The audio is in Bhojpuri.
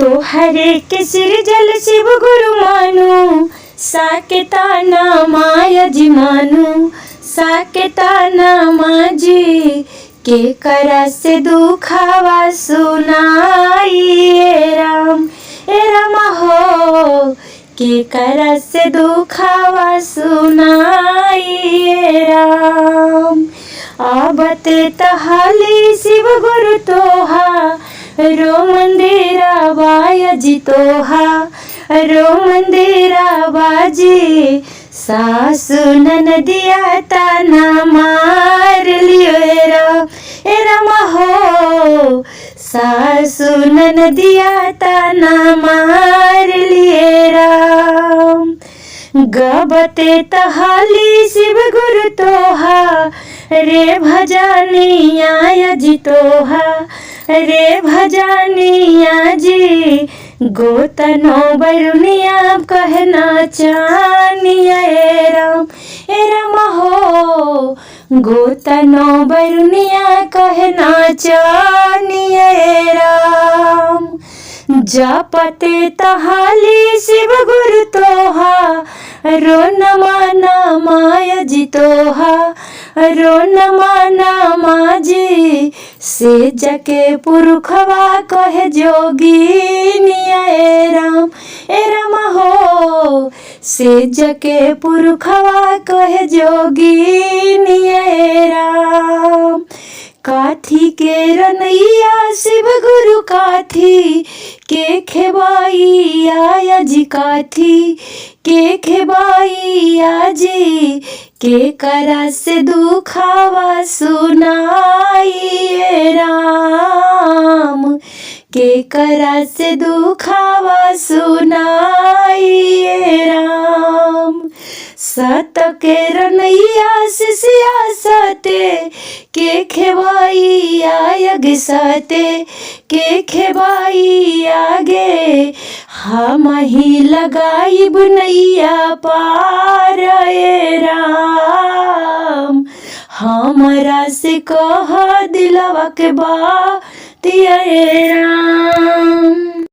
तो हरे के सृजल शिव गुरु मानु, साकेता नामाय जी मानु, साकेता नामाजी के करा से दुखावा सुनाई ए राम हो, के करा से दुखावा सुनाई ए राम। आबते तहाली शिव गुरु तोहा, रो मंदिरा बाया जी तोहा, रो मंदिरा बाजी। सासु ननदिया ताना मार लियो ए राम हो, सासु ननदिया ताना मार लिए राम। गबते तहाली शिव गुरु तोहा, रे भजनिया जी तोहा, रे भजनिया जी। गोतनो बरुनिया कहना चानिया ए राम हो, गोतनो बरुनिया कहना चानिया ए राम। जपते तहाली शिव गुरु तोहा, रो नमा माया जी तोहा, रो नमा माजी। से जके पुरखवा कहे जोगिनिया ए राम हो, से जके पुरखवा कहे जोगिनिया ए राम। काथी के रनैया शिव गुरु काथी के खेबाइया जी, काथी के खेबाइया जी। के करा से दुखावा सुनाई ए राम, के करा से दुखावा सुनाई ए राम। सत के रनैया सिसिया सते के खेबाई आगे, सते के खेबाई आगे। हम ही लगाई बुनैया पार ए राम, हमरा से कह दिलवा के बात ए राम।